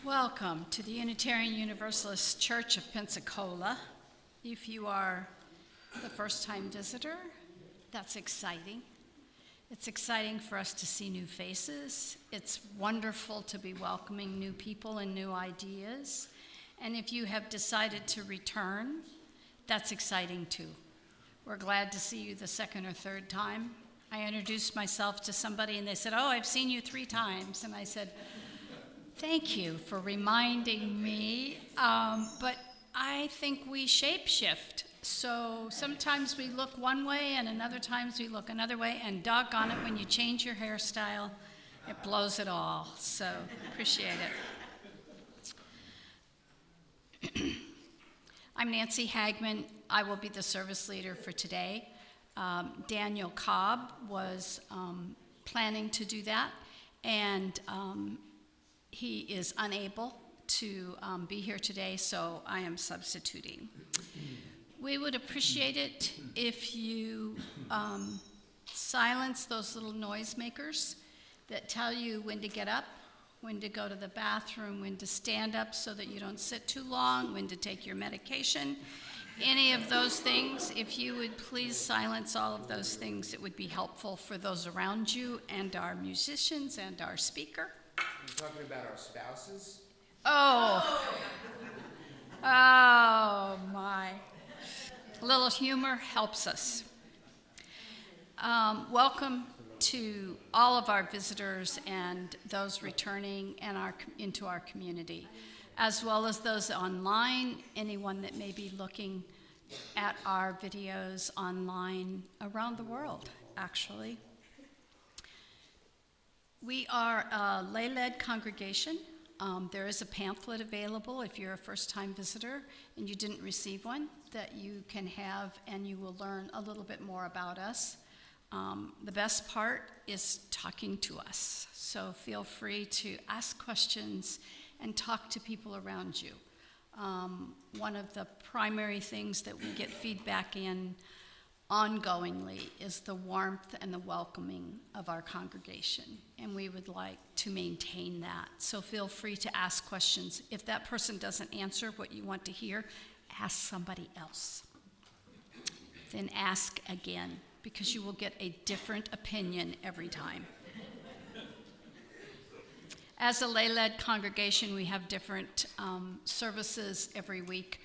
Welcome to the Unitarian Universalist Church of Pensacola. If you are the first-time visitor, that's exciting. It's exciting for us to see new faces. It's wonderful to be welcoming new people and new ideas. And if you have decided to return, that's exciting too. We're glad to see you the second or third time. I introduced myself to somebody and they said, "Oh, I've seen you 3 times." And I said, "Thank you for reminding me, but I think we shape-shift. So sometimes we look one way and another times we look another way, and doggone it, when you change your hairstyle, it blows it all." So appreciate it. I'm Nancy Hagman. I will be the service leader for today. Daniel Cobb was planning to do that, and he is unable to be here today, so I am substituting. We would appreciate it if you silence those little noisemakers that tell you when to get up, when to go to the bathroom, when to stand up so that you don't sit too long, when to take your medication. Any of those things, if you would please silence all of those things, it would be helpful for those around you and our musicians and our speaker. You're talking about our spouses? Oh my. A little humor helps us. Welcome to all of our visitors and those returning and into our community, as well as those online, anyone that may be looking at our videos online around the world, actually. We are a lay-led congregation. There is a pamphlet available if you're a first-time visitor and you didn't receive one that you can have, and you will learn a little bit more about us. The best part is talking to us, so feel free to ask questions and talk to people around you. One of the primary things that we get feedback in ongoingly is the warmth and the welcoming of our congregation, and we would like to maintain that. So feel free to ask questions. If that person doesn't answer what you want to hear, ask somebody else. Then ask again, because you will get a different opinion every time. As a lay-led congregation, we have different services every week.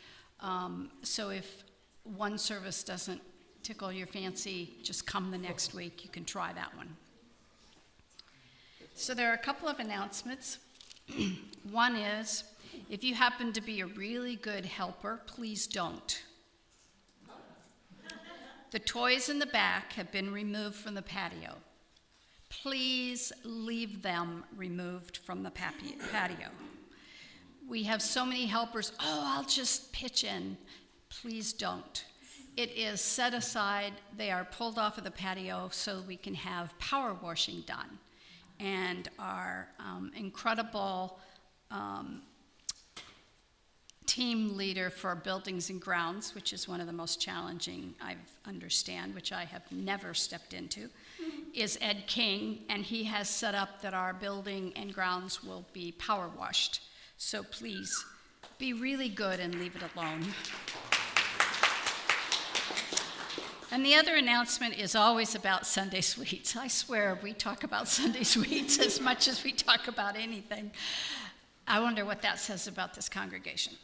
So if one service doesn't tickle your fancy, just come the next week. You can try that one. So there are a couple of announcements. One is, if you happen to be a really good helper, please don't. The toys in the back have been removed from the patio. Please leave them removed from the patio. We have so many helpers. "Oh, I'll just pitch in." Please don't. It is set aside. They are pulled off of the patio so we can have power washing done. And our incredible team leader for buildings and grounds, which is one of the most challenging I understand, which I have never stepped into, is Ed King, and he has set up that our building and grounds will be power washed. So please be really good and leave it alone. And the other announcement is always about Sunday Sweets. I swear we talk about Sunday Sweets as much as we talk about anything. I wonder what that says about this congregation.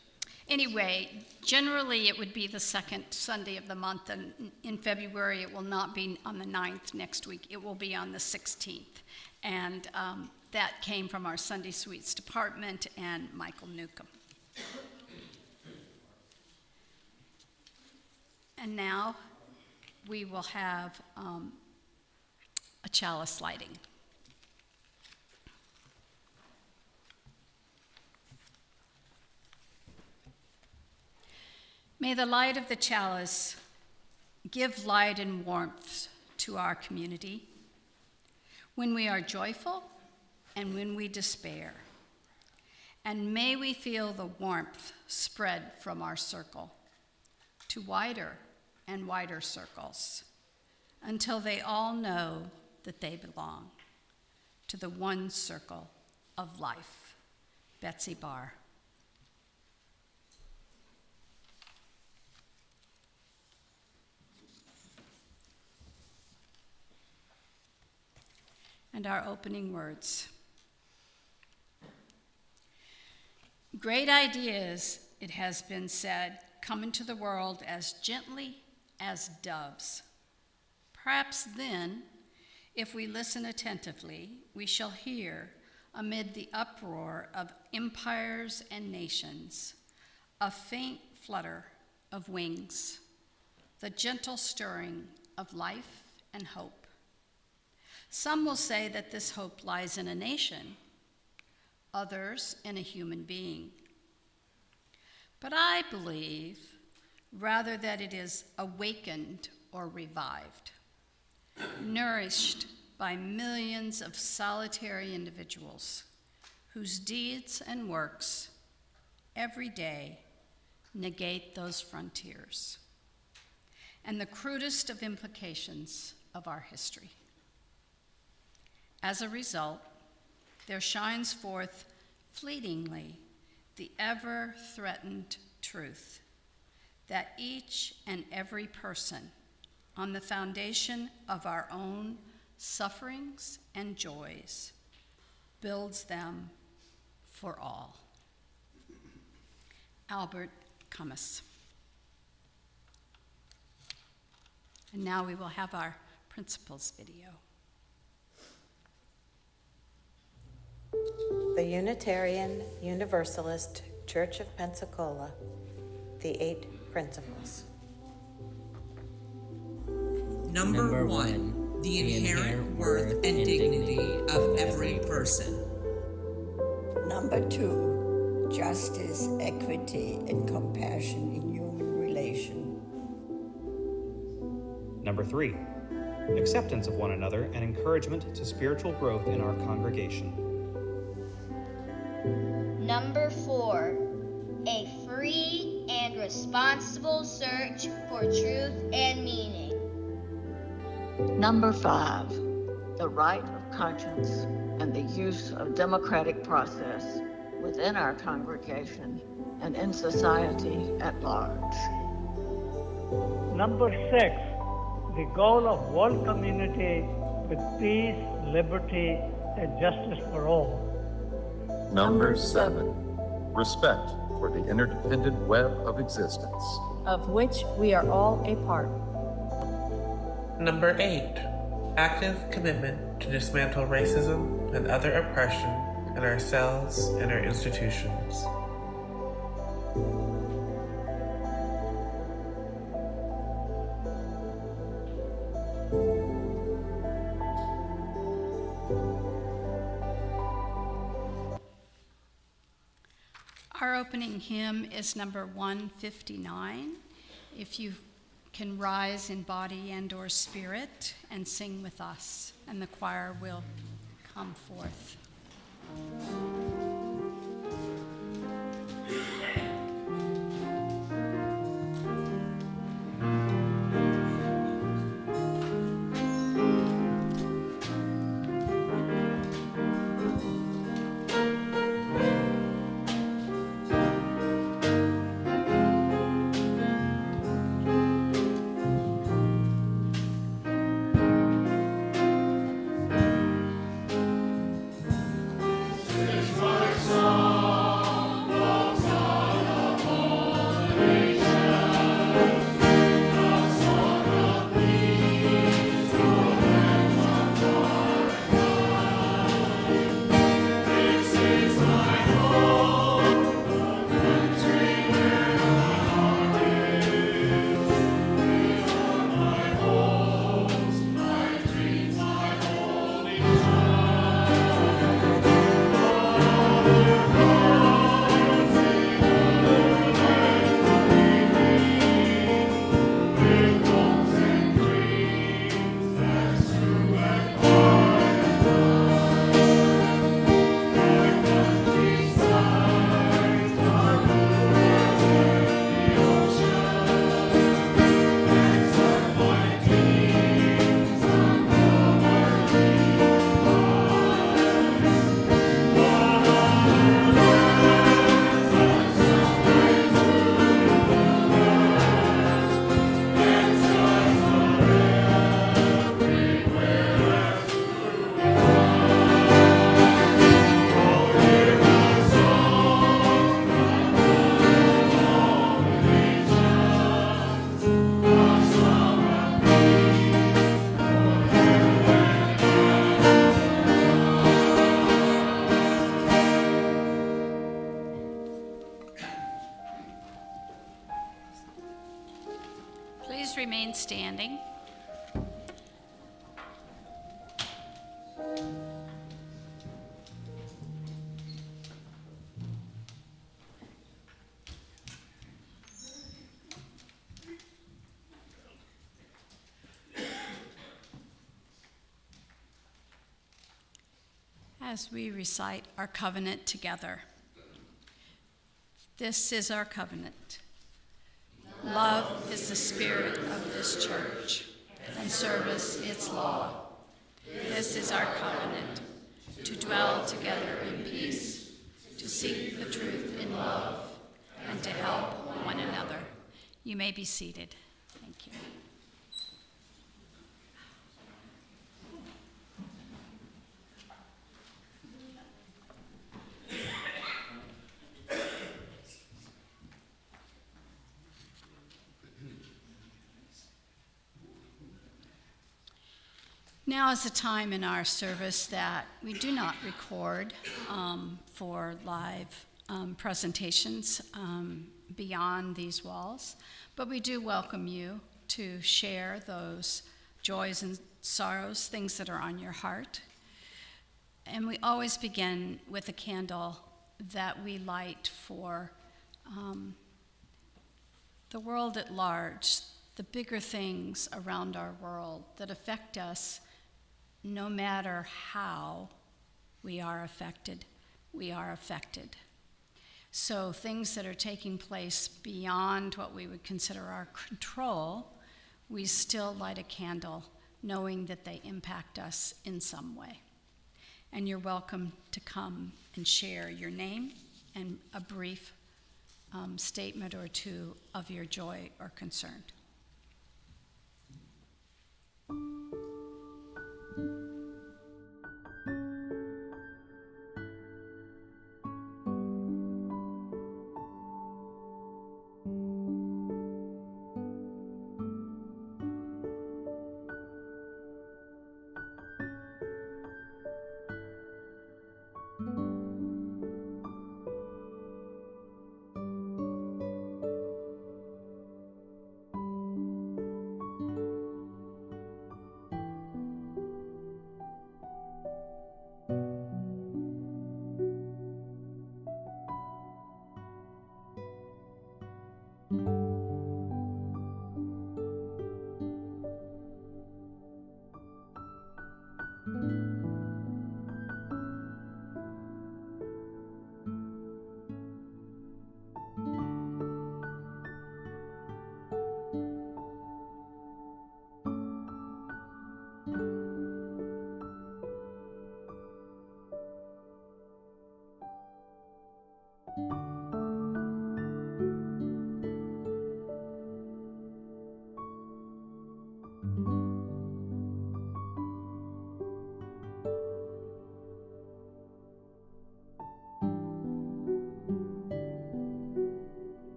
Anyway, generally it would be the second Sunday of the month, and in February it will not be on the 9th next week. It will be on the 16th. And that came from our Sunday Sweets department and Michael Newcomb. And now we will have a chalice lighting. May the light of the chalice give light and warmth to our community when we are joyful and when we despair. And may we feel the warmth spread from our circle to wider and wider circles until they all know that they belong to the one circle of life. Betsy Barr. And our opening words. Great ideas, it has been said, come into the world as gently as doves. Perhaps then, if we listen attentively, we shall hear, amid the uproar of empires and nations, a faint flutter of wings, the gentle stirring of life and hope. Some will say that this hope lies in a nation, others in a human being. But I believe rather that it is awakened or revived, nourished by millions of solitary individuals whose deeds and works every day negate those frontiers and the crudest of implications of our history. As a result, there shines forth fleetingly the ever-threatened truth that each and every person, on the foundation of our own sufferings and joys, builds them for all. Albert Camus. And now we will have our principals video. The Unitarian Universalist Church of Pensacola, the 8 Principles. Number 1, the inherent worth and dignity of every person. Number 2, justice, equity, and compassion in human relation. Number 3, acceptance of one another and encouragement to spiritual growth in our congregation. Number 4, a free and responsible search for truth and meaning. Number 5, the right of conscience and the use of democratic process within our congregation and in society at large. Number 6, the goal of world community with peace, liberty, and justice for all. Number 7, respect for the interdependent web of existence, of which we are all a part. Number 8, active commitment to dismantle racism and other oppression in ourselves and our institutions. Our opening hymn is number 159. If you can rise in body and or spirit and sing with us, and the choir will come forth. remain standing. As we recite our covenant together. This is our covenant. Love is the spirit of this church, and service its law. This is our covenant, to dwell together in peace, to seek the truth in love, and to help one another. You may be seated. Thank you. Now is a time in our service that we do not record for live presentations beyond these walls, but we do welcome you to share those joys and sorrows, things that are on your heart. And we always begin with a candle that we light for the world at large, the bigger things around our world that affect us. No matter how we are affected, we are affected. So things that are taking place beyond what we would consider our control, we still light a candle knowing that they impact us in some way. And you're welcome to come and share your name and a brief statement or two of your joy or concern.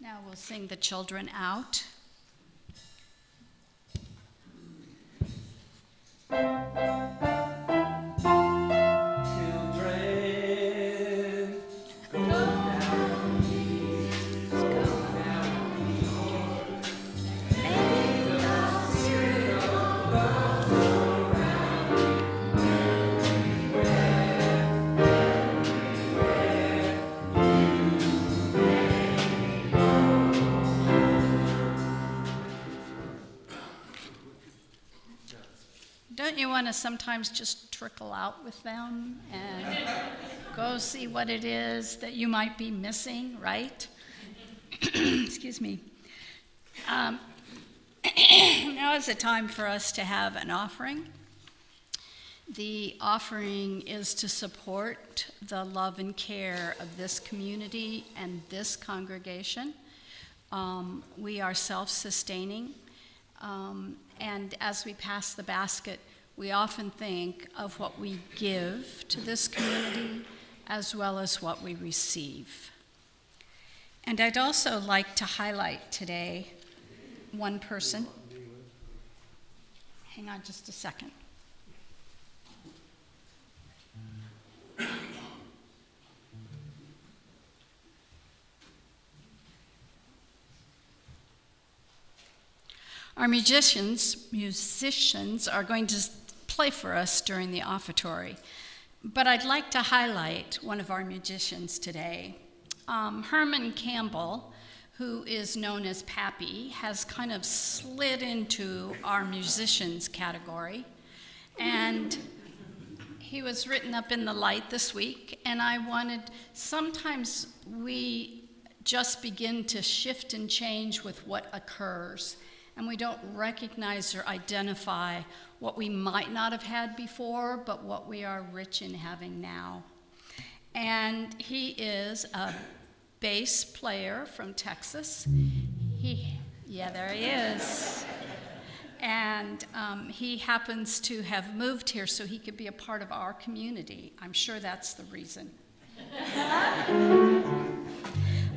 Now we'll sing the children out. Don't you want to sometimes just trickle out with them and go see what it is that you might be missing, right? Excuse me. Now is the time for us to have an offering. The offering is to support the love and care of this community and this congregation. We are self-sustaining. And as we pass the basket, we often think of what we give to this community as well as what we receive. And I'd also like to highlight today one person. Hang on just a second. Our musicians are going to play for us during the offertory, but I'd like to highlight one of our musicians today. Herman Campbell, who is known as Pappy, has kind of slid into our musicians category, and he was written up in the light this week, and sometimes we just begin to shift and change with what occurs, and we don't recognize or identify what we might not have had before, but what we are rich in having now. And he is a bass player from Texas. He Yeah, there he is. And he happens to have moved here so he could be a part of our community. I'm sure that's the reason.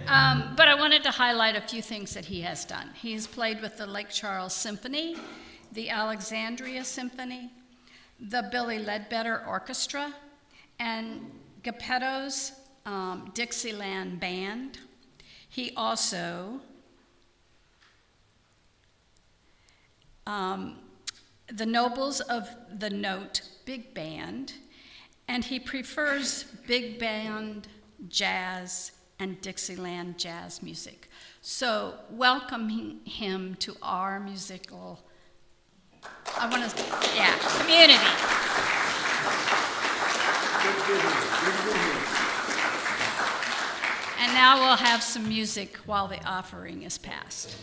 But I wanted to highlight a few things that he has done. He has played with the Lake Charles Symphony, the Alexandria Symphony, the Billy Ledbetter Orchestra, and Geppetto's Dixieland Band. He also the Nobles of the Note Big Band, and he prefers big band, jazz, and Dixieland jazz music. So welcoming him to our musical, community. And now we'll have some music while the offering is passed.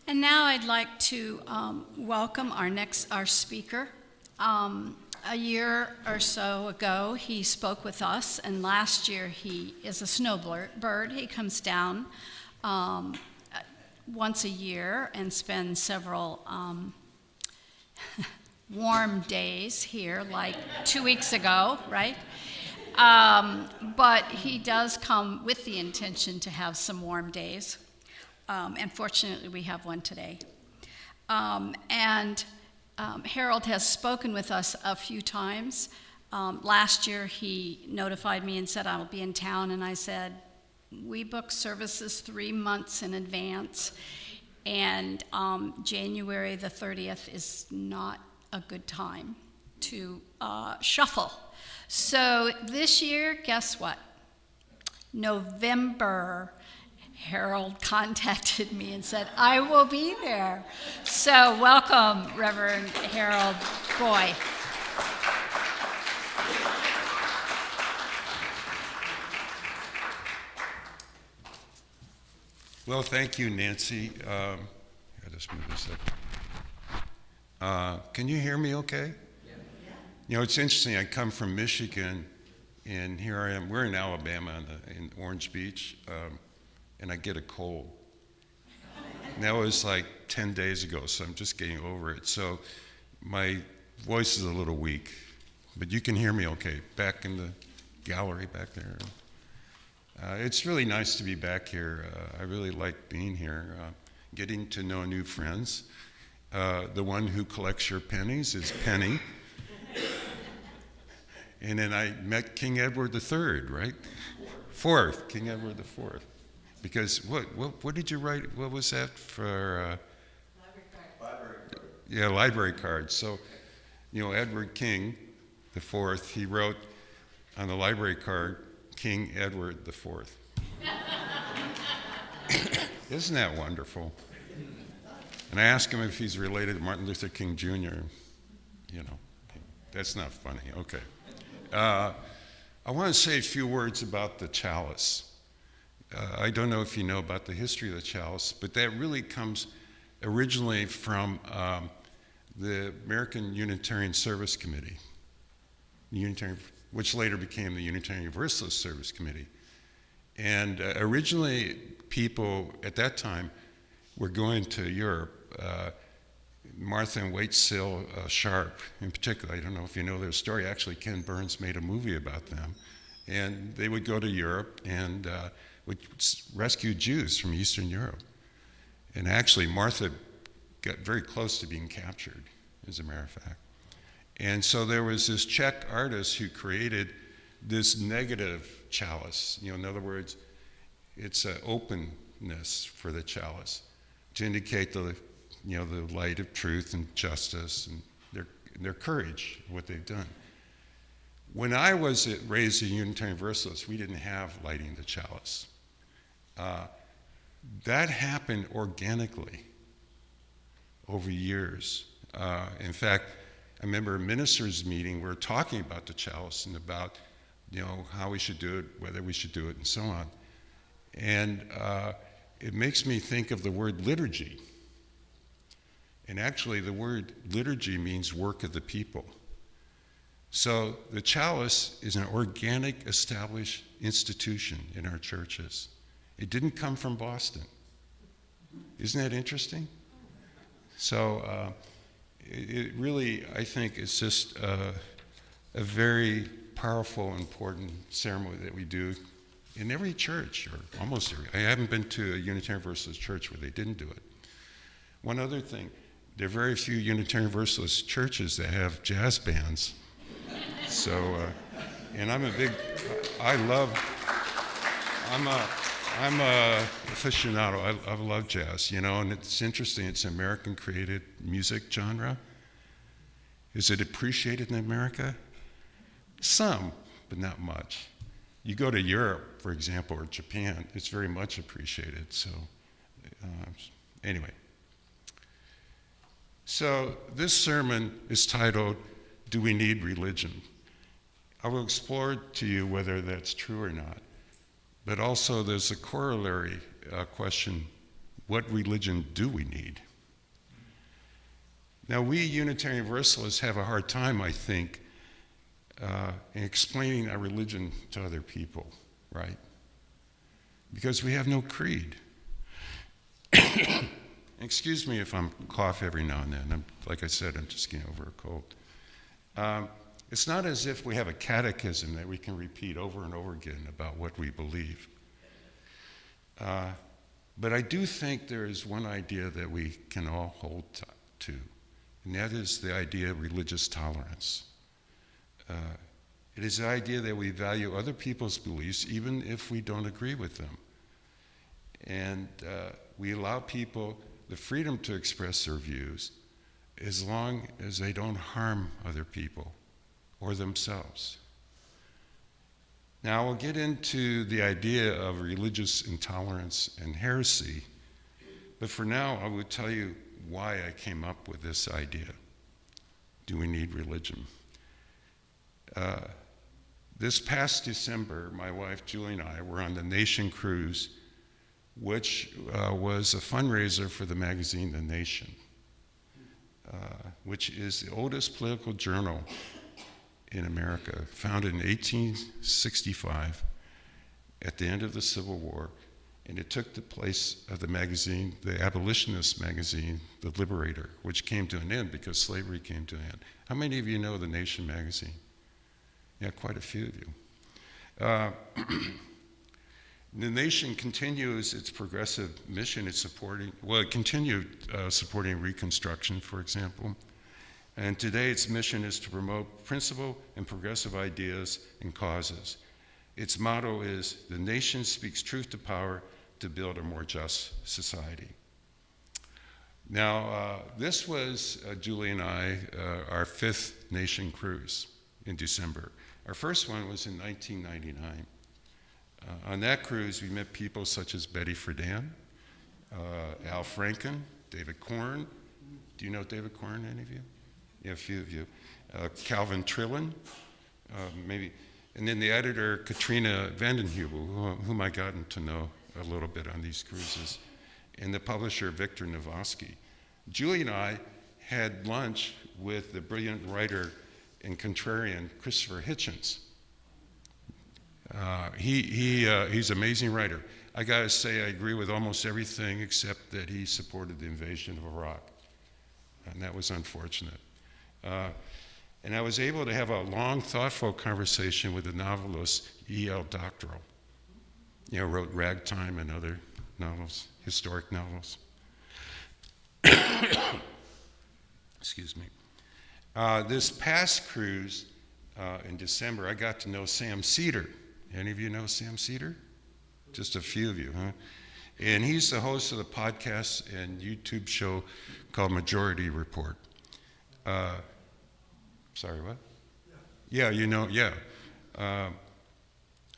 And now I'd like to welcome our speaker. A year or so ago, he spoke with us, and last year he is a snowbird. He comes down once a year and spends several warm days here, like 2 weeks ago, right? But he does come with the intention to have some warm days. And fortunately, we have one today. Harold has spoken with us a few times. Last year, he notified me and said, I'll be in town, and I said, we book services 3 months in advance, and January the 30th is not a good time to shuffle. So this year, guess what? November, Harold contacted me and said, I will be there. So welcome, Reverend Harold Boy. Well, thank you, Nancy. I just move this up. Can you hear me okay? Yeah. You know, it's interesting. I come from Michigan, and here I am. We're in Alabama in Orange Beach. And I get a cold. And that was like 10 days ago, so I'm just getting over it. So my voice is a little weak, but you can hear me okay. Back in the gallery back there. It's really nice to be back here. I really like being here, getting to know new friends. The one who collects your pennies is Penny. And then I met King Edward III, right? Fourth, King Edward IV. Because what did you write? What was that for? Library card. Yeah, library card. So, you know, Edward King IV, he wrote on the library card, King Edward IV. Isn't that wonderful? And I asked him if he's related to Martin Luther King Jr. You know, that's not funny. Okay. I want to say a few words about the chalice. I don't know if you know about the history of the chalice, but that really comes originally from the American Unitarian Service Committee, which later became the Unitarian Universalist Service Committee. And originally, people at that time were going to Europe. Martha and Waitsil Sharp, in particular, I don't know if you know their story. Actually, Ken Burns made a movie about them. And they would go to Europe and would rescue Jews from Eastern Europe. And actually, Martha got very close to being captured, as a matter of fact. And so there was this Czech artist who created this negative chalice. You know, in other words, it's an openness for the chalice to indicate the light of truth and justice and their courage, what they've done. When I was raised a Unitarian Universalist, we didn't have lighting the chalice. That happened organically over years. In fact, I remember a ministers' meeting, we were talking about the chalice and about, how we should do it, whether we should do it, and so on. And it makes me think of the word liturgy. And actually, the word liturgy means work of the people. So the chalice is an organic, established institution in our churches. It didn't come from Boston. Isn't that interesting? So it really, I think, is just a very powerful, important ceremony that we do in every church, or almost every. I haven't been to a Unitarian Universalist church where they didn't do it. One other thing, there are very few Unitarian Universalist churches that have jazz bands. So, and I'm a aficionado. I love jazz, and it's interesting. It's an American-created music genre. Is it appreciated in America? Some, but not much. You go to Europe, for example, or Japan, it's very much appreciated. So, anyway. So this sermon is titled, Do We Need Religion? I will explore to you whether that's true or not. But also there's a corollary question, what religion do we need? Now we Unitarian Universalists have a hard time, I think, in explaining our religion to other people, right? Because we have no creed. Excuse me if I'm cough every now and then. Like I said, I'm just getting over a cold. It's not as if we have a catechism that we can repeat over and over again about what we believe. But I do think there is one idea that we can all hold to, and that is the idea of religious tolerance. It is the idea that we value other people's beliefs even if we don't agree with them. And we allow people the freedom to express their views as long as they don't harm other people or themselves. Now, we'll get into the idea of religious intolerance and heresy, but for now, I will tell you why I came up with this idea. Do we need religion? This past December, my wife Julie and I were on the Nation Cruise, which was a fundraiser for the magazine The Nation, which is the oldest political journal in America, founded in 1865 at the end of the Civil War, and it took the place of the magazine, the abolitionist magazine, The Liberator, which came to an end because slavery came to an end. How many of you know the Nation magazine? Yeah, quite a few of you. The Nation continues its progressive mission. It continued supporting Reconstruction, for example. And today its mission is to promote principle and progressive ideas and causes. Its motto is, the nation speaks truth to power to build a more just society. Now, this was, Julie and I, our 5th Nation cruise in December. Our first one was in 1999. On that cruise, we met people such as Betty Friedan, Al Franken, David Korn. Do you know David Korn, any of you? Yeah, a few of you. Calvin Trillin, maybe. And then the editor, Katrina Vandenheuvel, whom I gotten to know a little bit on these cruises, and the publisher, Victor Navosky. Julie and I had lunch with the brilliant writer and contrarian, Christopher Hitchens. He's an amazing writer. I gotta say, I agree with almost everything except that he supported the invasion of Iraq. And that was unfortunate. And I was able to have a long, thoughtful conversation with the novelist E.L. Doctorow. Wrote Ragtime and other novels, historic novels. Excuse me. This past cruise in December, I got to know Sam Cedar. Any of you know Sam Cedar? Just a few of you, huh? And he's the host of the podcast and YouTube show called Majority Report. Sorry, what? Yeah, yeah. I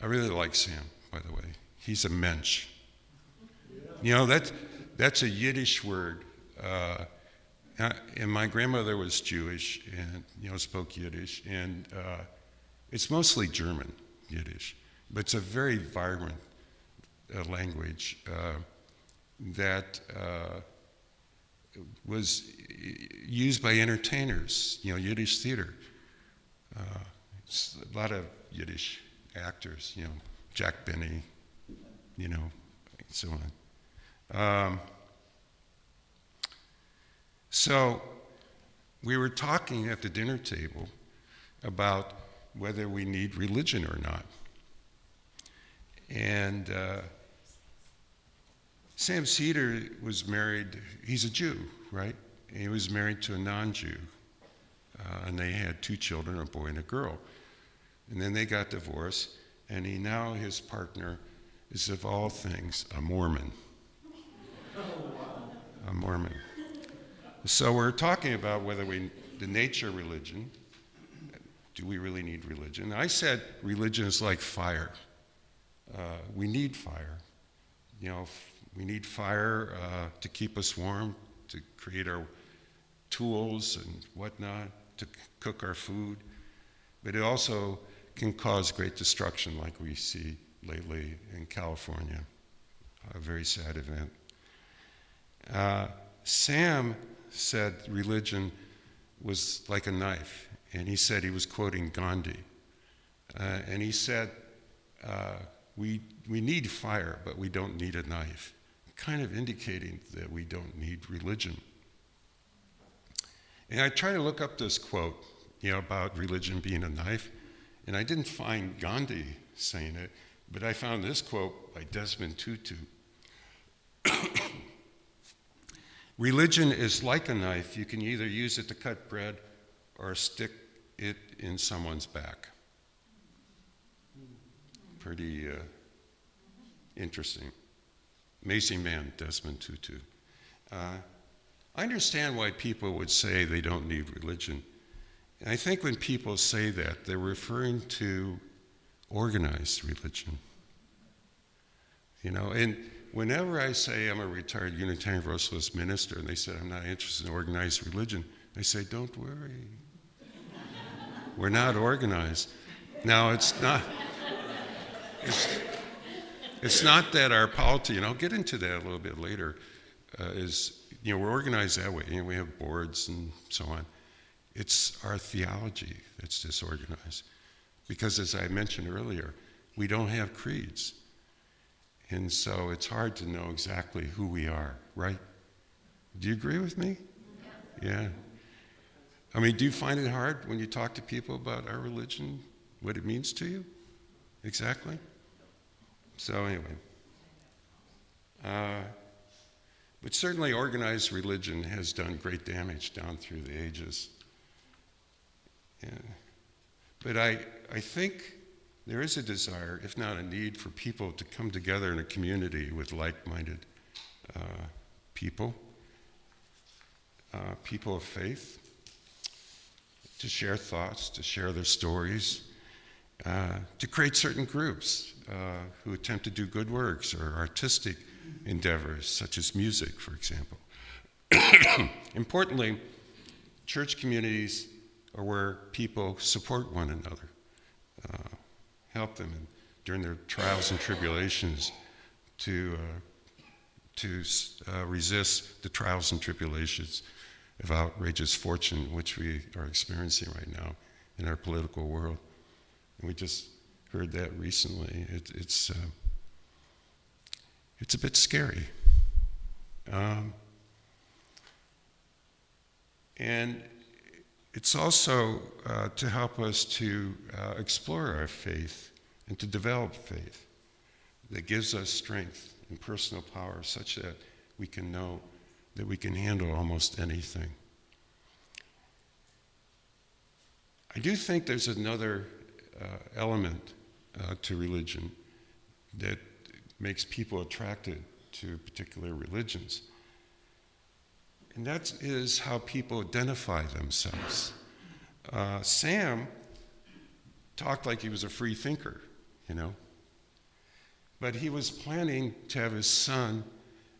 really like Sam, by the way. He's a mensch. That's a Yiddish word. And my grandmother was Jewish and, spoke Yiddish. And it's mostly German Yiddish. But it's a very vibrant language that was used by entertainers, Yiddish theater. A lot of Yiddish actors, Jack Benny, and so on. So we were talking at the dinner table about whether we need religion or not. And Sam Cedar was married, he's a Jew, right? And he was married to a non-Jew. And they had 2 children, a boy and a girl. And then they got divorced, and his partner is, of all things, a Mormon. A Mormon. So we're talking about whether the nature of religion, do we really need religion? I said religion is like fire. We need fire. We need fire to keep us warm, to create our tools and whatnot, to cook our food. But it also can cause great destruction like we see lately in California. A very sad event. Sam said religion was like a knife, and he said he was quoting Gandhi. And he said, we need fire, but we don't need a knife, kind of indicating that we don't need religion. And I tried to look up this quote, about religion being a knife, and I didn't find Gandhi saying it, but I found this quote by Desmond Tutu. Religion is like a knife. You can either use it to cut bread or stick it in someone's back. Pretty interesting. Amazing man, Desmond Tutu. I understand why people would say they don't need religion. And I think when people say that, they're referring to organized religion. And whenever I say I'm a retired Unitarian Universalist minister and they said I'm not interested in organized religion, I say, don't worry. We're not organized. Now, it's not that our polity, and I'll get into that a little bit later, we're organized that way. We have boards and so on. It's our theology that's disorganized. Because as I mentioned earlier, we don't have creeds. And so it's hard to know exactly who we are, right? Do you agree with me? Yeah. I mean, do you find it hard when you talk to people about our religion, what it means to you? Exactly? So anyway. But certainly organized religion has done great damage down through the ages. Yeah. But I think there is a desire, if not a need, for people to come together in a community with like-minded people of faith, to share thoughts, to share their stories, to create certain groups who attempt to do good works or artistic endeavors, such as music, for example. Importantly, church communities are where people support one another, help them during their trials and tribulations to resist the trials and tribulations of outrageous fortune, which we are experiencing right now in our political world. And we just heard that recently. It's a bit scary. And it's also to help us to explore our faith and to develop faith that gives us strength and personal power such that we can know that we can handle almost anything. I do think there's another element to religion that makes people attracted to particular religions. And that is how people identify themselves. Sam talked like he was a free thinker, you know. But he was planning to have his son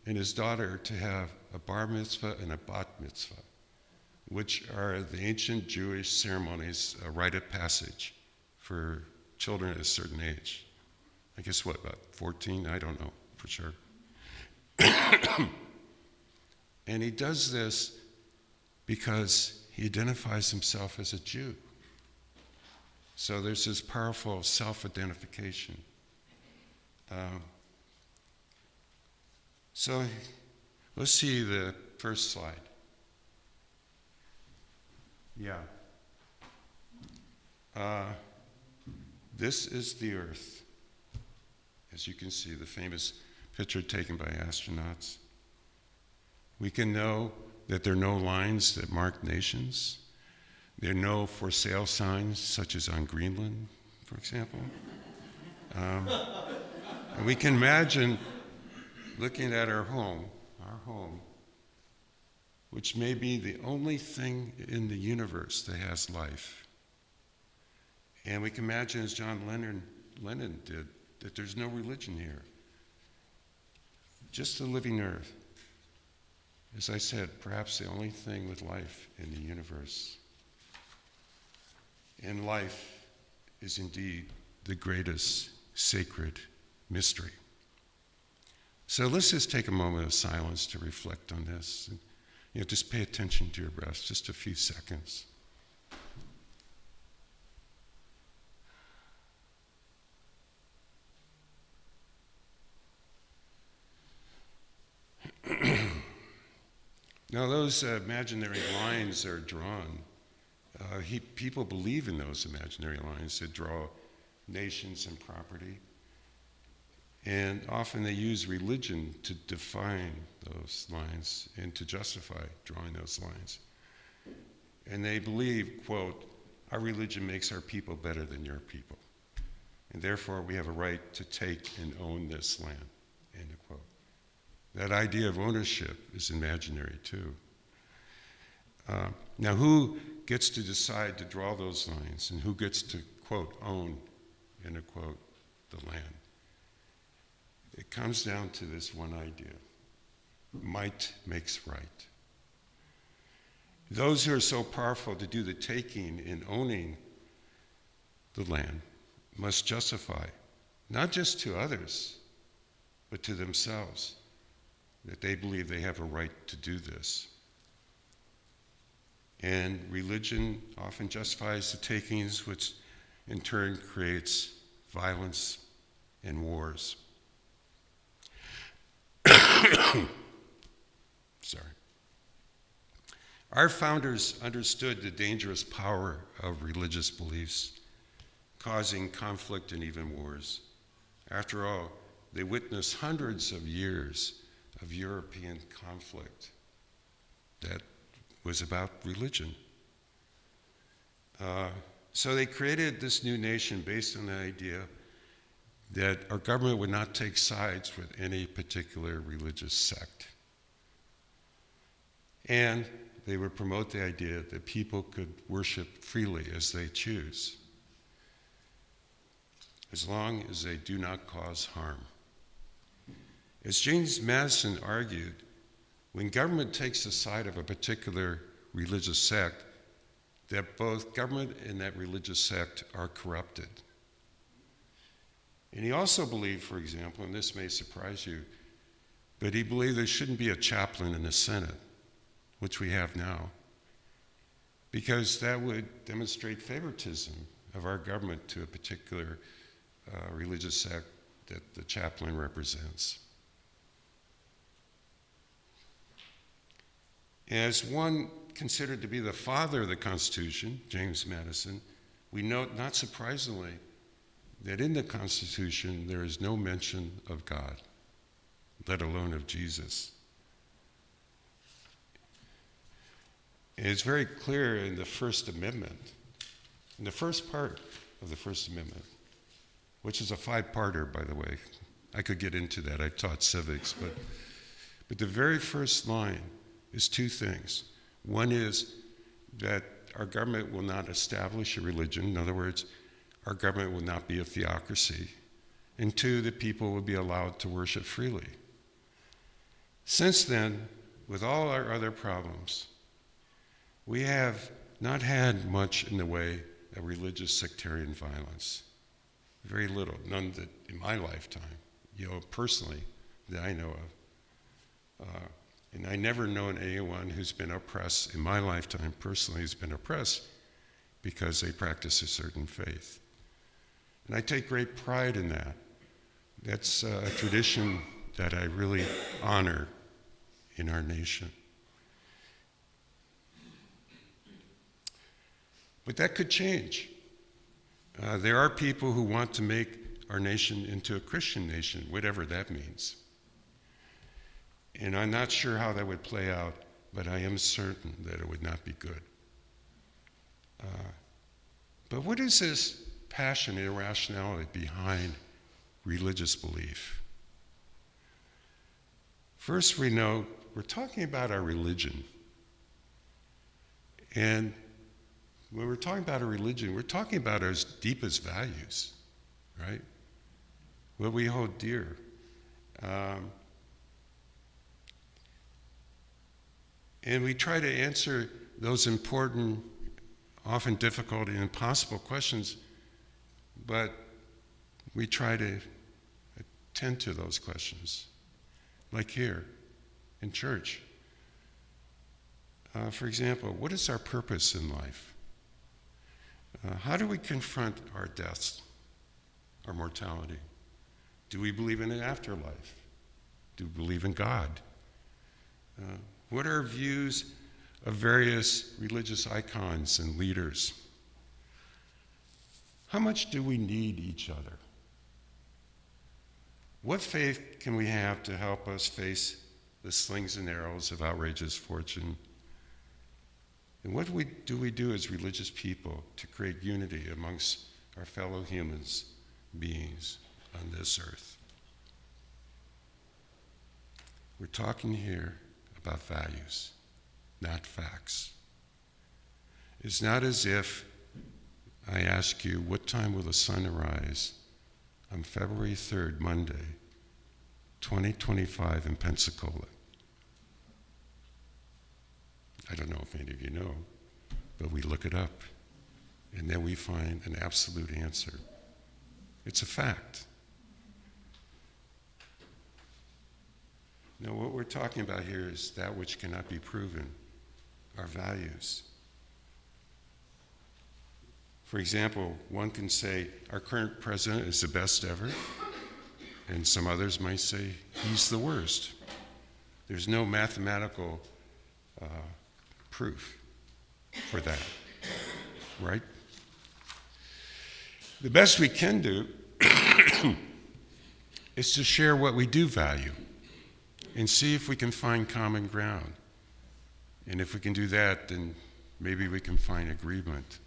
and his daughter to have a bar mitzvah and a bat mitzvah, which are the ancient Jewish ceremonies, a rite of passage for children at a certain age. I guess what, about 14? I don't know for sure. And he does this because he identifies himself as a Jew. So there's this powerful self-identification. So let's see the first slide. Yeah. This is the Earth. As you can see, the famous picture taken by astronauts. We can know that there are no lines that mark nations. There are no for sale signs, such as on Greenland, for example. And we can imagine looking at our home, which may be the only thing in the universe that has life. And we can imagine, as John Lennon did, that there's no religion here. Just the living earth. As I said, perhaps the only thing with life in the universe. And life is indeed the greatest sacred mystery. So let's just take a moment of silence to reflect on this. And, just pay attention to your breath, just a few seconds. Now, those imaginary lines are drawn. People believe in those imaginary lines that draw nations and property. And often they use religion to define those lines and to justify drawing those lines. And they believe, quote, our religion makes our people better than your people. And therefore we have a right to take and own this land, end of quote. That idea of ownership is imaginary too. Now who gets to decide to draw those lines and who gets to, quote, own, end of quote, the land? It comes down to this one idea. Might makes right. Those who are so powerful to do the taking and owning the land must justify, not just to others, but to themselves, that they believe they have a right to do this. And religion often justifies the takings, which in turn creates violence and wars. Sorry. Our founders understood the dangerous power of religious beliefs, causing conflict and even wars. After all, they witnessed hundreds of years of European conflict that was about religion. So they created this new nation based on the idea that our government would not take sides with any particular religious sect. And they would promote the idea that people could worship freely as they choose. as long as they do not cause harm. As James Madison argued, when government takes the side of a particular religious sect, that both government and that religious sect are corrupted. And he also believed, for example, and this may surprise you, but he believed there shouldn't be a chaplain in the Senate, which we have now, because that would demonstrate favoritism of our government to a particular religious sect that the chaplain represents. As one considered to be the father of the Constitution, James Madison, we note, not surprisingly, that in the Constitution there is no mention of God, let alone of Jesus. And it's very clear in the First Amendment, in the first part of the First Amendment, which is a five-parter, by the way. I could get into that. I taught civics, but the very first line is two things. One is that our government will not establish a religion. In other words, our government will not be a theocracy. And two, that people will be allowed to worship freely. Since then, with all our other problems, we have not had much in the way of religious sectarian violence. Very little, none that in my lifetime, personally, that I know of. And I never known anyone who's been oppressed in my lifetime personally who's been oppressed because they practice a certain faith. And I take great pride in that. That's a tradition that I really honor in our nation. But that could change. There are people who want to make our nation into a Christian nation, whatever that means. And I'm not sure how that would play out, but I am certain that it would not be good. But what is this passion and irrationality behind religious belief? First, we know we're talking about our religion. And when we're talking about our religion, we're talking about our deepest values, right? What we hold dear. And we try to answer those important, often difficult and impossible questions, but we try to attend to those questions, like here in church. For example, what is our purpose in life? How do we confront our deaths, our mortality? Do we believe in an afterlife? Do we believe in God? What are our views of various religious icons and leaders? How much do we need each other? What faith can we have to help us face the slings and arrows of outrageous fortune? And what do we do as religious people to create unity amongst our fellow humans, beings on this earth? We're talking here about values, not facts. It's not as if I ask you, what time will the sun arise on February 3rd, Monday, 2025 in Pensacola? I don't know if any of you know, but we look it up, and then we find an absolute answer. It's a fact. No, what we're talking about here is that which cannot be proven, our values. For example, one can say our current president is the best ever, and some others might say he's the worst. There's no mathematical proof for that, right? The best we can do is to share what we do value and see if we can find common ground. And if we can do that, then maybe we can find agreement.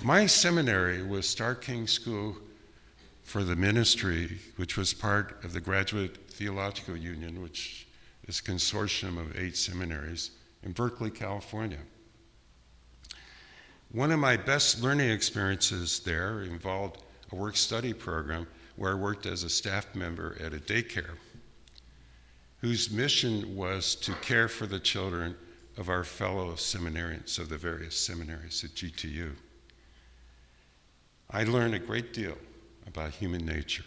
My seminary was Star King School for the Ministry, which was part of the Graduate Theological Union, which is a consortium of 8 seminaries in Berkeley, California. One of my best learning experiences there involved a work-study program where I worked as a staff member at a daycare whose mission was to care for the children of our fellow seminarians of the various seminaries at GTU. I learned a great deal about human nature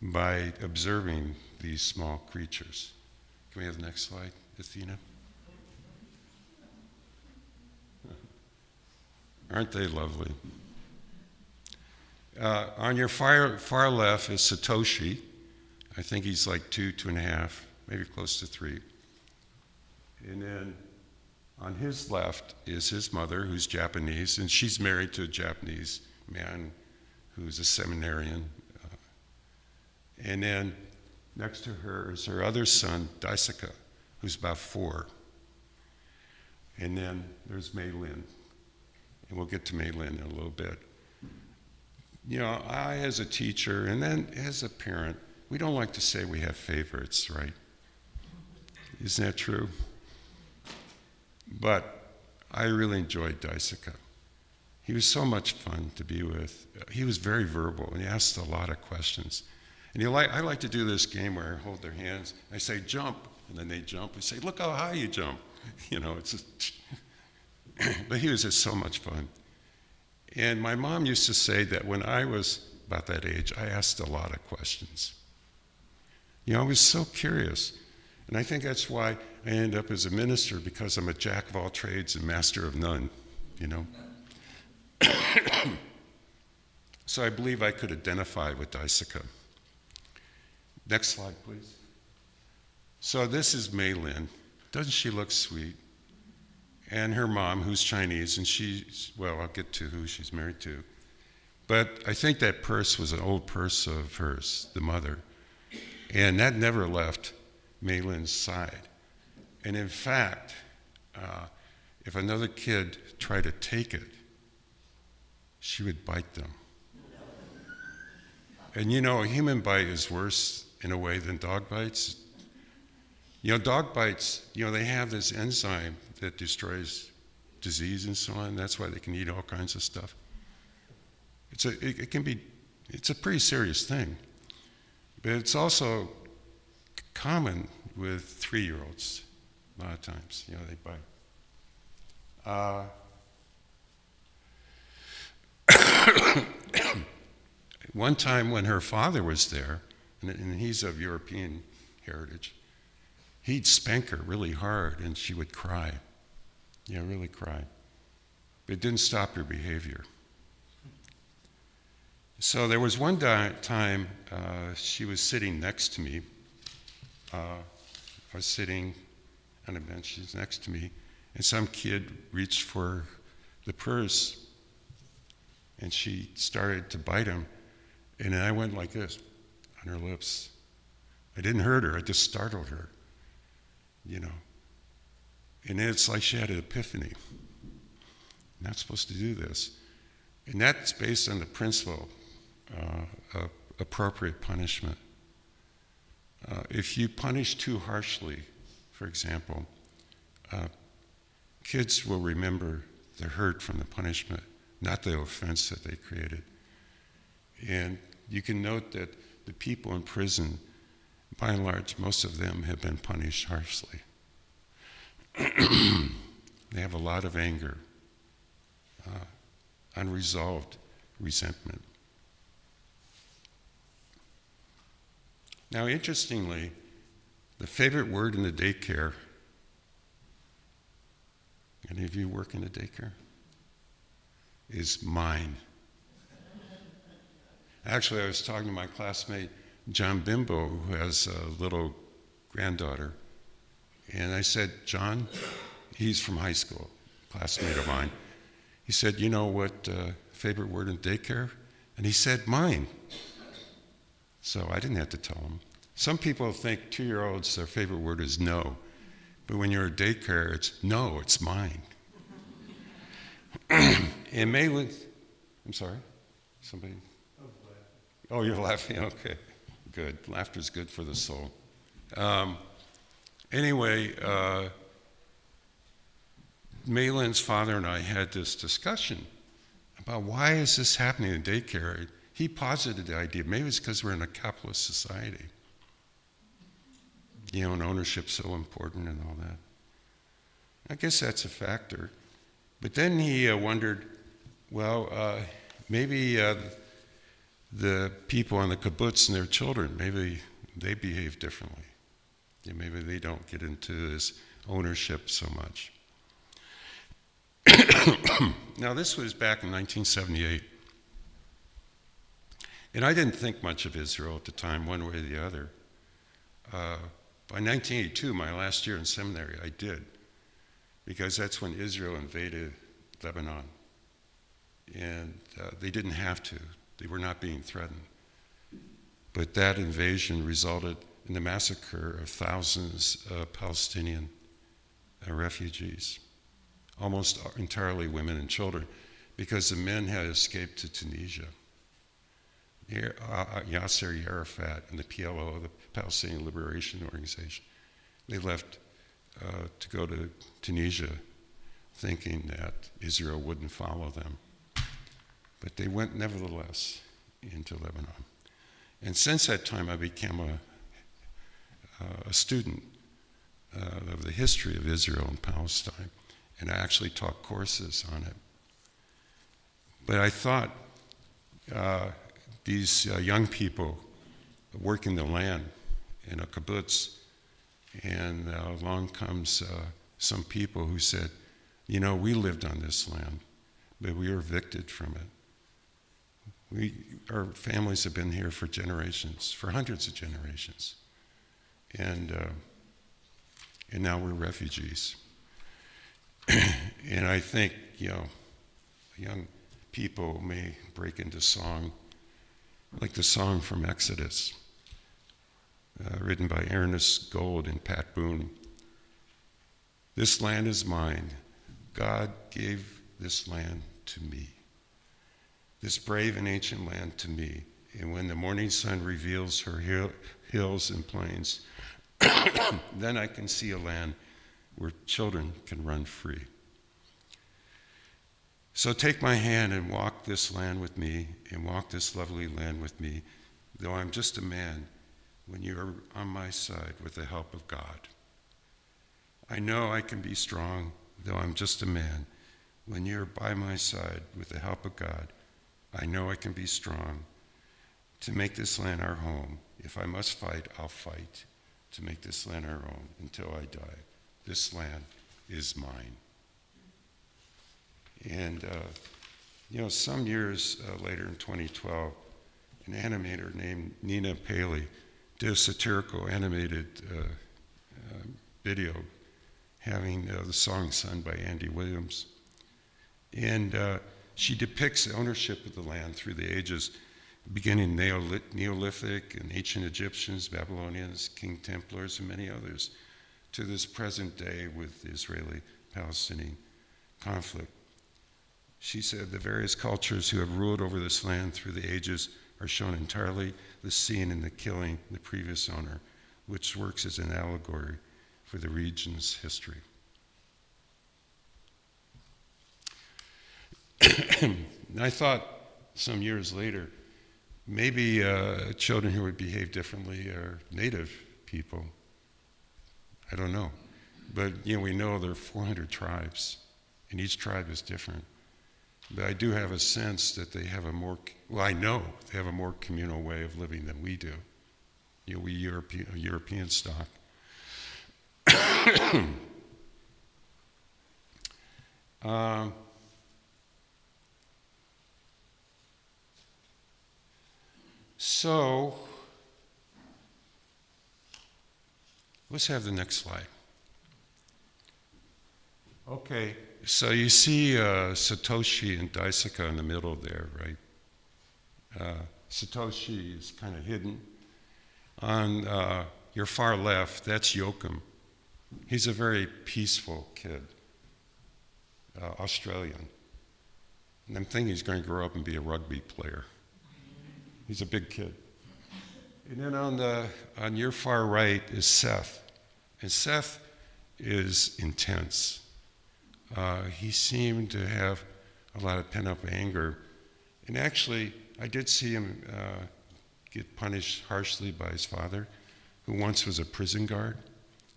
by observing these small creatures. Can we have the next slide, Athena? Aren't they lovely? On your far left is Satoshi. I think he's like 2.5, maybe close to 3. And then on his left is his mother, who's Japanese, and she's married to a Japanese man who's a seminarian. And then next to her is her other son, Daisuke, who's about 4. And then there's Mei Lin. And we'll get to Mei Lin in a little bit. You know, I as a teacher and then as a parent, we don't like to say we have favorites, right? Isn't that true? But I really enjoyed Daisuke. He was so much fun to be with. He was very verbal and he asked a lot of questions. And I like to do this game where I hold their hands, I say jump, and then they jump. I say, look how high you jump. You know, it's just but he was just so much fun. And my mom used to say that when I was about that age, I asked a lot of questions. You know, I was so curious. And I think that's why I ended up as a minister, because I'm a jack of all trades and master of none, you know. So I believe I could identify with Daisuke. Next slide, please. So this is Mei Lin. Doesn't she look sweet? And her mom, who's Chinese, and she's, well, I'll get to who she's married to. But I think that purse was an old purse of hers, the mother. And that never left Mei Lin's side. And in fact, if another kid tried to take it, she would bite them. And you know, a human bite is worse in a way than dog bites. You know, dog bites, you know, they have this enzyme that destroys disease and so on. That's why they can eat all kinds of stuff. It's a pretty serious thing. But it's also common with 3-year-olds a lot of times. You know, they bite. One time when her father was there, and he's of European heritage, he'd spank her really hard and she would cry. Yeah, really cry. But it didn't stop her behavior. So there was one time she was sitting next to me. I was sitting on a bench, she's next to me, and some kid reached for the purse and she started to bite him. And then I went like this on her lips. I didn't hurt her, I just startled her, you know. And it's like she had an epiphany. I'm not supposed to do this. And that's based on the principle of appropriate punishment. If you punish too harshly, for example, kids will remember the hurt from the punishment, not the offense that they created. And you can note that the people in prison, by and large, most of them have been punished harshly. They have a lot of anger, unresolved resentment. Now, interestingly, the favorite word in the daycare, any of you work in a daycare, is mine. Actually, I was talking to my classmate, John Bimbo, who has a little granddaughter, and I said, John, he's from high school, classmate of mine. He said, you know what favorite word in daycare? And he said, mine. So I didn't have to tell him. Some people think 2-year-olds, their favorite word is no. But when you're at daycare, it's no, it's mine. And Mei Lin, I'm sorry, somebody? Oh, you're laughing, okay, good. Laughter's good for the soul. Anyway, Mei Lin's father and I had this discussion about why is this happening in daycare. He posited the idea, maybe it's because we're in a capitalist society. And ownership's so important and all that. I guess that's a factor. But then he wondered, well, maybe the people on the kibbutz and their children, maybe they behave differently. Maybe they don't get into this ownership so much. Now, this was back in 1978. And I didn't think much of Israel at the time, one way or the other. By 1982, my last year in seminary, I did, because that's when Israel invaded Lebanon. And they didn't have to. They were not being threatened. But that invasion resulted in the massacre of thousands of Palestinian refugees, almost entirely women and children, because the men had escaped to Tunisia. Yasser Arafat and the PLO, the Palestinian Liberation Organization, they left to go to Tunisia thinking that Israel wouldn't follow them. But they went nevertheless into Lebanon. And since that time, I became a student of the history of Israel and Palestine, and I actually taught courses on it. But I thought these young people working the land in a kibbutz, and along comes some people who said, we lived on this land, but we were evicted from it. Our families have been here for generations, for hundreds of generations. And now we're refugees. And I think, young people may break into song, like the song from Exodus, written by Ernest Gold and Pat Boone. This land is mine. God gave this land to me. This brave and ancient land to me. And when the morning sun reveals her hills and plains, then I can see a land where children can run free. So take my hand and walk this land with me, and walk this lovely land with me, though I'm just a man, when you're on my side with the help of God. I know I can be strong, though I'm just a man, when you're by my side with the help of God. I know I can be strong to make this land our home. If I must fight, I'll fight to make this land our own until I die. This land is mine. And, some years later in 2012, an animator named Nina Paley did a satirical animated video having the song sung by Andy Williams. And she depicts the ownership of the land through the ages, beginning Neolithic and ancient Egyptians, Babylonians, King Templars, and many others, to this present day with the Israeli-Palestinian conflict. She said the various cultures who have ruled over this land through the ages are shown entirely the scene in the killing the previous owner, which works as an allegory for the region's history. And I thought some years later, maybe children who would behave differently are native people. I don't know. But we know there are 400 tribes, and each tribe is different. But I do have a sense that they have I know they have a more communal way of living than we do. We European stock. So, let's have the next slide. Okay, so you see Satoshi and Daisuke in the middle there, right? Satoshi is kind of hidden. On your far left, that's Joachim. He's a very peaceful kid, Australian. And I'm thinking he's going to grow up and be a rugby player. He's a big kid. And then on your far right is Seth. And Seth is intense. He seemed to have a lot of pent-up anger. And actually, I did see him get punished harshly by his father, who once was a prison guard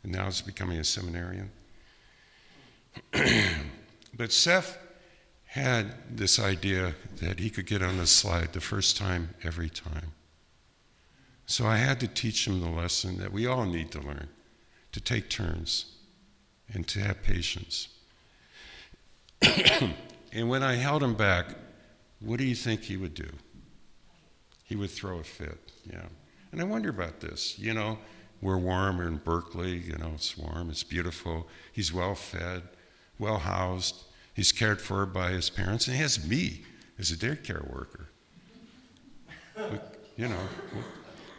and now is becoming a seminarian. But Seth had this idea that he could get on the slide the first time, every time. So I had to teach him the lesson that we all need to learn, to take turns and to have patience. And when I held him back, what do you think he would do? He would throw a fit, yeah. And I wonder about this. You know, we're warm, we're in Berkeley, you know, it's warm, it's beautiful. He's well-fed, well-housed. He's cared for by his parents, and he has me as a daycare worker. You know,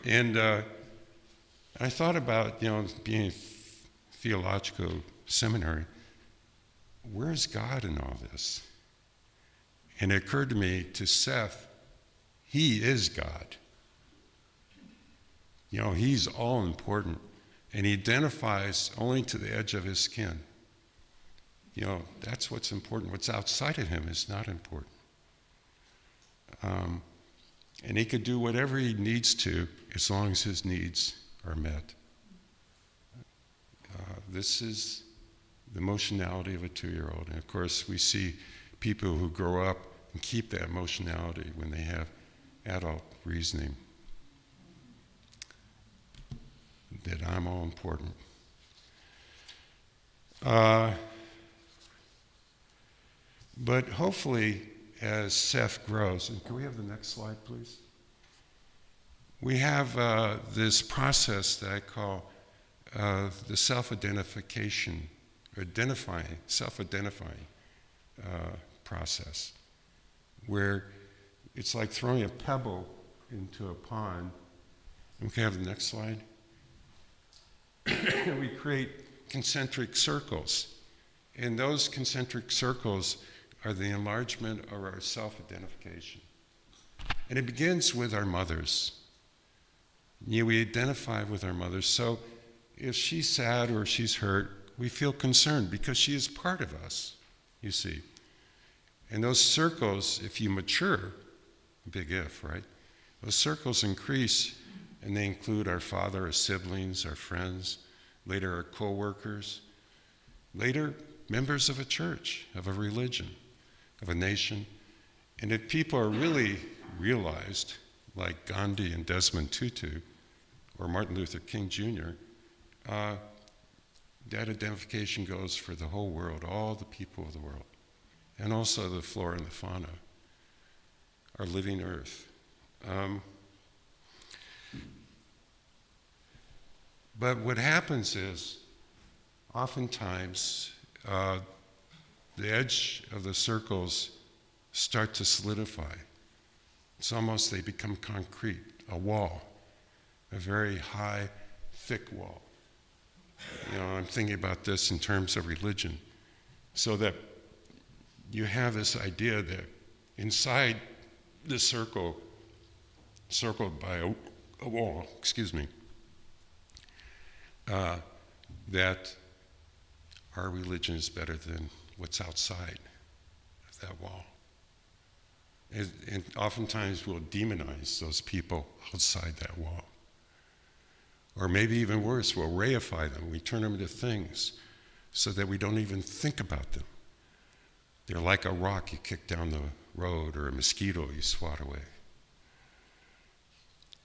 and I thought about, you know, being a theological seminary. Where's God in all this? And it occurred to me, to Seth, he is God. You know, he's all important, and he identifies only to the edge of his skin. You know, that's what's important. What's outside of him is not important. And he could do whatever he needs to as long as his needs are met. This is the emotionality of a 2-year-old. And of course, we see people who grow up and keep that emotionality when they have adult reasoning. That I'm all important. But hopefully, as Seth grows, and can we have the next slide, please? We have this process that I call the self-identification, self-identifying process, where it's like throwing a pebble into a pond. And we can have the next slide. We create concentric circles. And those concentric circles are the enlargement of our self-identification. And it begins with our mothers. Yeah, we identify with our mothers. So if she's sad or she's hurt, we feel concerned because she is part of us, you see. And those circles, if you mature, big if, right? Those circles increase, and they include our father, our siblings, our friends, later our co-workers, later members of a church, of a religion, of a nation. And if people are really realized, like Gandhi and Desmond Tutu, or Martin Luther King Jr., that identification goes for the whole world, all the people of the world, and also the flora and the fauna, our living earth. But what happens is, oftentimes, the edge of the circles start to solidify. It's almost, they become concrete, a wall, a very high, thick wall. You know, I'm thinking about this in terms of religion, so that you have this idea that inside the circle, circled by a wall, that our religion is better than what's outside of that wall. And oftentimes we'll demonize those people outside that wall. Or maybe even worse, we'll reify them. We turn them into things so that we don't even think about them. They're like a rock you kick down the road or a mosquito you swat away.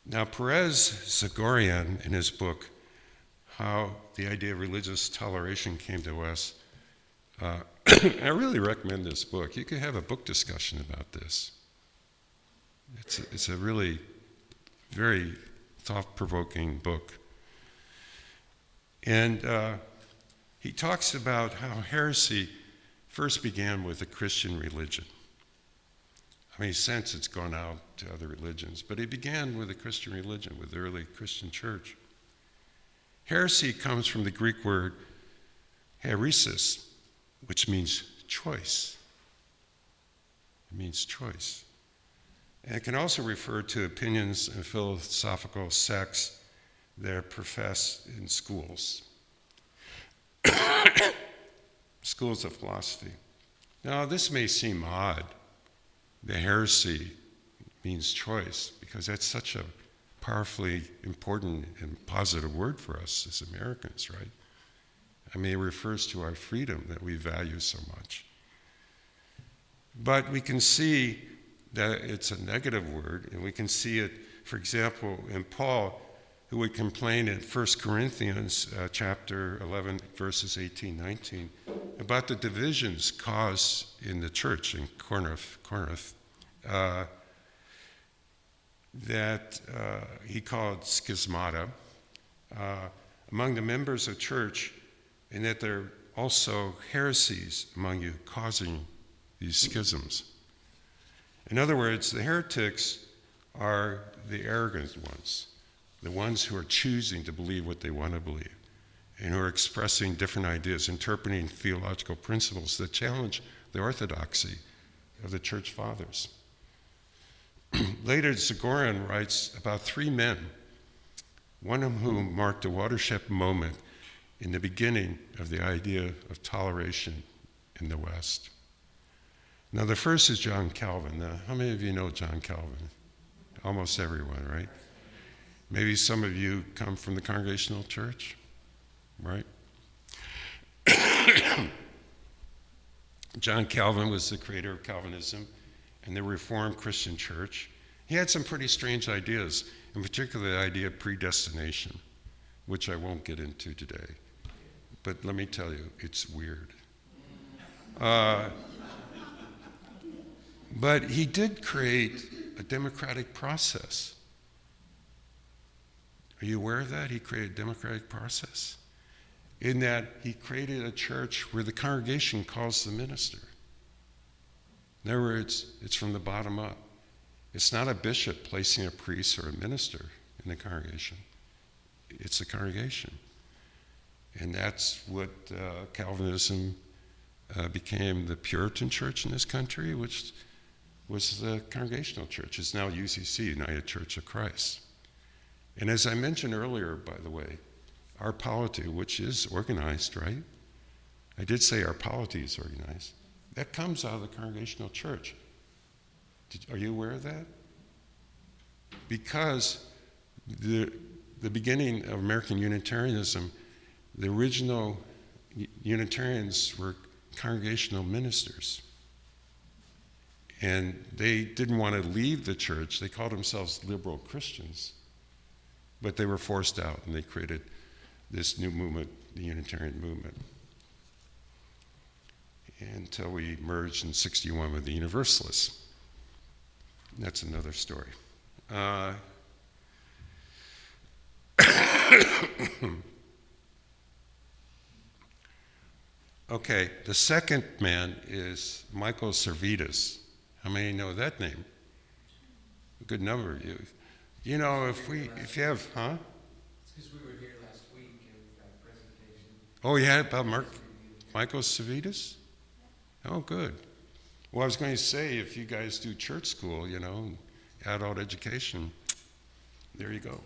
Now, Perez Zagorian, in his book, How the Idea of Religious Toleration Came to Us, I really recommend this book. You could have a book discussion about this. It's a really very thought-provoking book. And he talks about how heresy first began with the Christian religion. I mean, since it's gone out to other religions, but it began with the Christian religion, with the early Christian church. Heresy comes from the Greek word heresis, which means choice. It means choice. And it can also refer to opinions and philosophical sects that are professed in schools. Schools of philosophy. Now, this may seem odd. The heresy means choice, because that's such a powerfully important and positive word for us as Americans, right? I mean, it refers to our freedom that we value so much. But we can see that it's a negative word, and we can see it, for example, in Paul, who would complain in 1 Corinthians chapter 11, verses 18, 19, about the divisions caused in the church in Corinth, that he called schismata among the members of church, and that there are also heresies among you causing these schisms. In other words, the heretics are the arrogant ones, the ones who are choosing to believe what they want to believe, and who are expressing different ideas, interpreting theological principles that challenge the orthodoxy of the church fathers. Later, Zagoran writes about three men, one of whom marked a watershed moment in the beginning of the idea of toleration in the West. Now, the first is John Calvin. Now, how many of you know John Calvin? Almost everyone, right? Maybe some of you come from the Congregational Church, right? John Calvin was the creator of Calvinism and the Reformed Christian Church. He had some pretty strange ideas, in particular the idea of predestination, which I won't get into today. But let me tell you, it's weird. But he did create a democratic process. Are you aware of that? He created a democratic process in that he created a church where the congregation calls the minister. In other words, it's from the bottom up. It's not a bishop placing a priest or a minister in the congregation. It's the congregation. And that's what Calvinism became the Puritan church in this country, which was the Congregational Church. It's now UCC, United Church of Christ. And as I mentioned earlier, by the way, our polity, which is organized, right? I did say our polity is organized. That comes out of the Congregational Church. Are you aware of that? Because the beginning of American Unitarianism, the original Unitarians were congregational ministers. And they didn't want to leave the church. They called themselves liberal Christians. But they were forced out, and they created this new movement, the Unitarian movement, until we merged in '61 with the Universalists. That's another story. Okay, the second man is Michael Servetus. How many know that name? A good number of you. You know, if you have, huh? It's because we were here last week at that presentation. Oh, yeah, about Michael Servetus? Oh, good. Well, I was going to say, if you guys do church school, you know, adult education, there you go.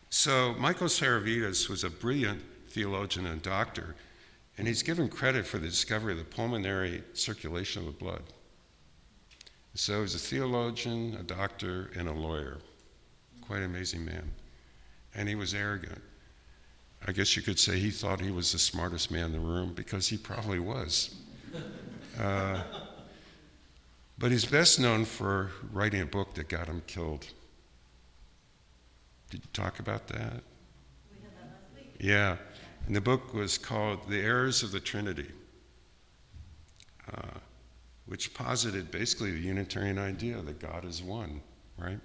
So Michael Servetus was a brilliant theologian and doctor, and he's given credit for the discovery of the pulmonary circulation of the blood. So he's a theologian, a doctor, and a lawyer. Quite an amazing man. And he was arrogant. I guess you could say he thought he was the smartest man in the room, because he probably was. But he's best known for writing a book that got him killed. Did you talk about that? We had that last week. Yeah. And the book was called The Errors of the Trinity, which posited basically the Unitarian idea that God is one, right?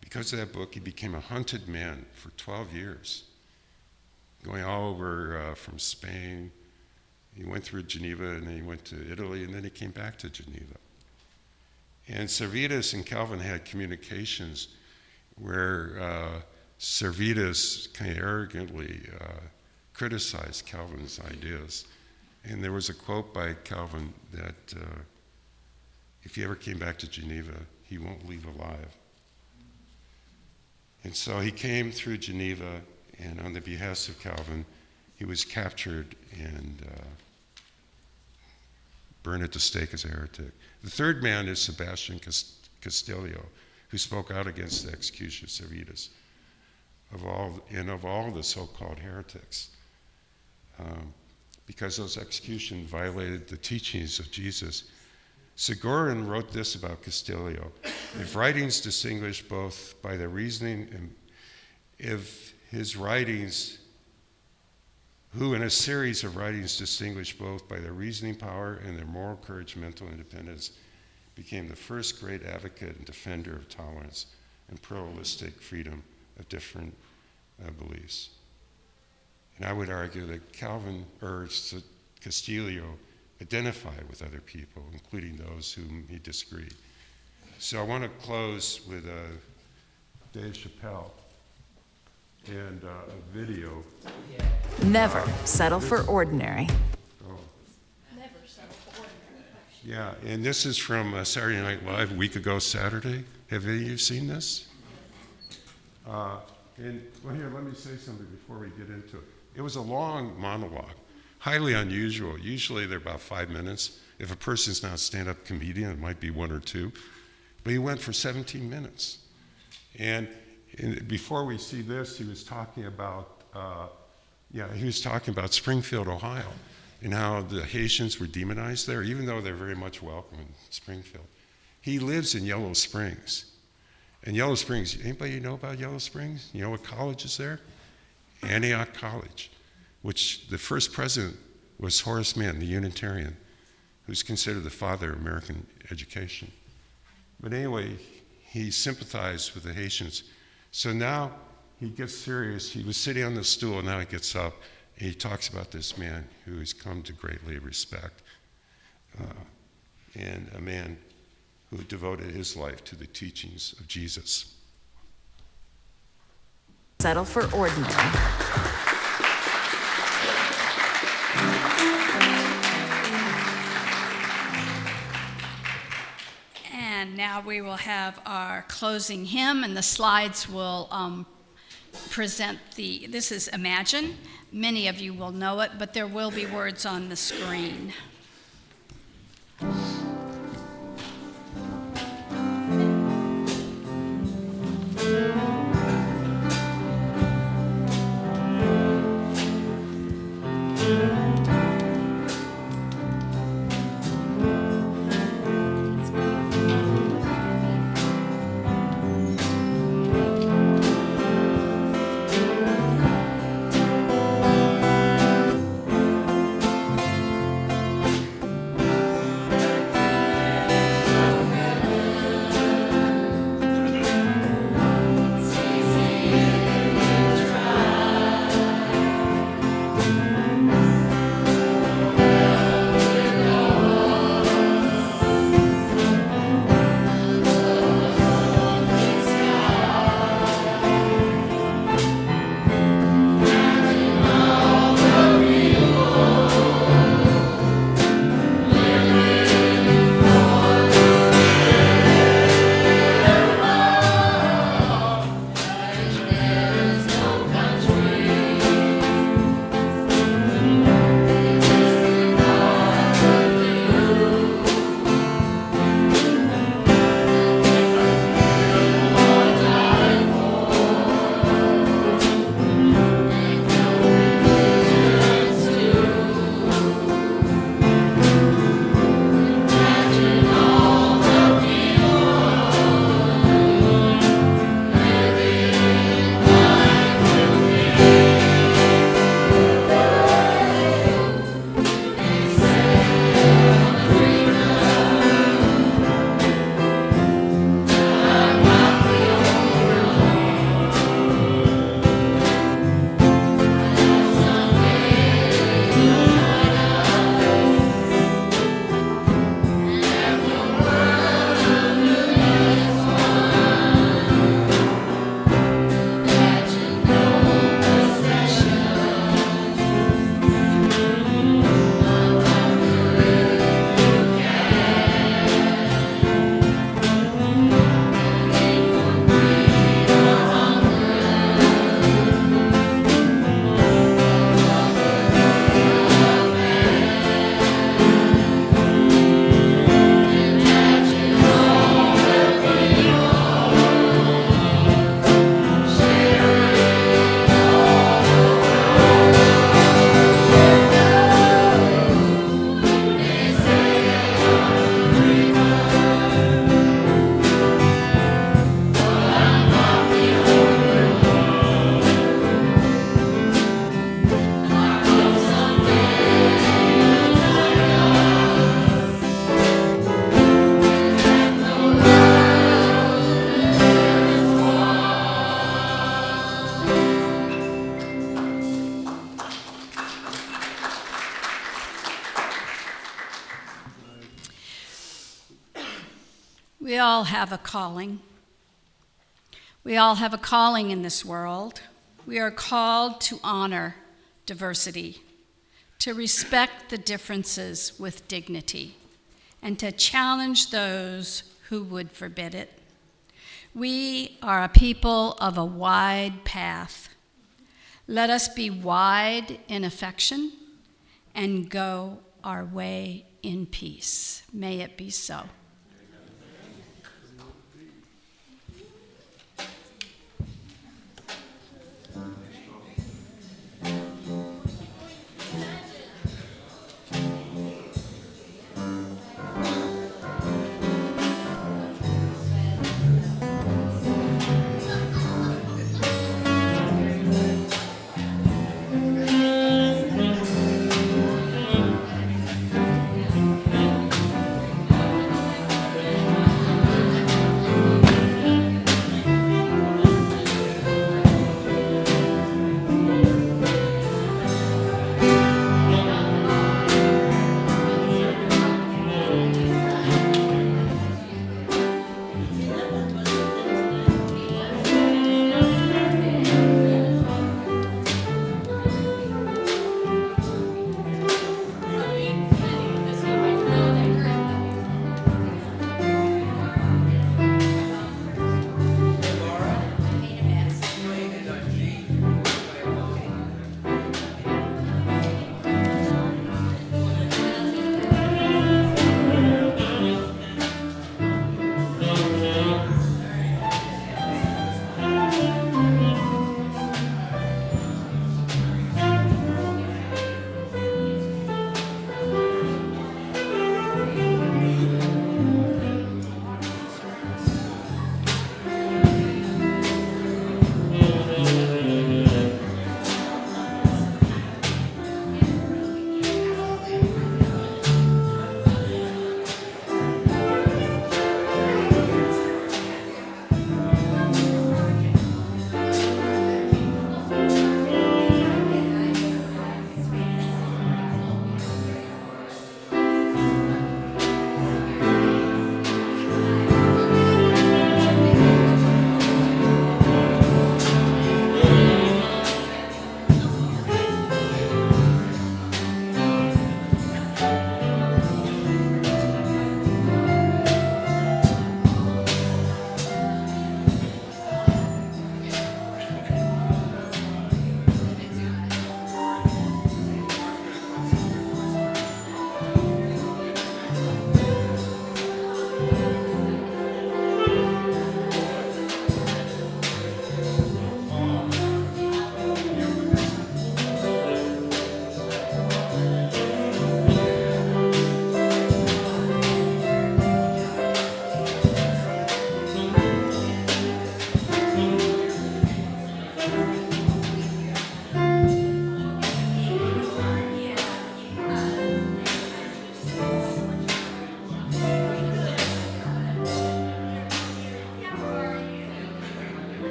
Because of that book, he became a hunted man for 12 years, going all over from Spain. He went through Geneva, and then he went to Italy, and then he came back to Geneva. And Servetus and Calvin had communications where Servetus kind of arrogantly criticized Calvin's ideas. And there was a quote by Calvin that if he ever came back to Geneva, he won't leave alive. And so he came through Geneva, and on the behest of Calvin, he was captured and burned at the stake as a heretic. The third man is Sebastian Castillo, who spoke out against the execution of Servetus, of all the so-called heretics, because those executions violated the teachings of Jesus. Seguin wrote this about Castillo: if writings distinguish both by their reasoning, and if his writings, who in a series of writings distinguish both by their reasoning power and their moral courage, mental independence, became the first great advocate and defender of tolerance and pluralistic freedom of different beliefs. And I would argue that Castillo identified with other people, including those whom he disagreed. So I want to close with Dave Chappelle and a video. Never settle for ordinary. Never settle for ordinary. Yeah, and this is from Saturday Night Live a week ago Saturday. Have any of you seen this? And well, here, let me say something before we get into it. It was a long monologue, highly unusual. Usually they're about 5 minutes. If a person's not a stand-up comedian, it might be 1 or 2. But he went for 17 minutes. And before we see this, he was talking about, Springfield, Ohio, and how the Haitians were demonized there, even though they're very much welcome in Springfield. He lives in Yellow Springs. And Yellow Springs, anybody know about Yellow Springs? You know what college is there? Antioch College, which the first president was Horace Mann, the Unitarian, who's considered the father of American education. But anyway, he sympathized with the Haitians. So now he gets serious. He was sitting on the stool, and now he gets up, and he talks about this man who has come to greatly respect, and a man who devoted his life to the teachings of Jesus. Settle for ordinary. And now we will have our closing hymn, and the slides will present this is Imagine. Many of you will know it, but there will be words on the screen. all have a calling. We all have a calling in this world. We are called to honor diversity, to respect the differences with dignity, and to challenge those who would forbid it. We are a people of a wide path. Let us be wide in affection and go our way in peace. May it be so.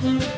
Thank you.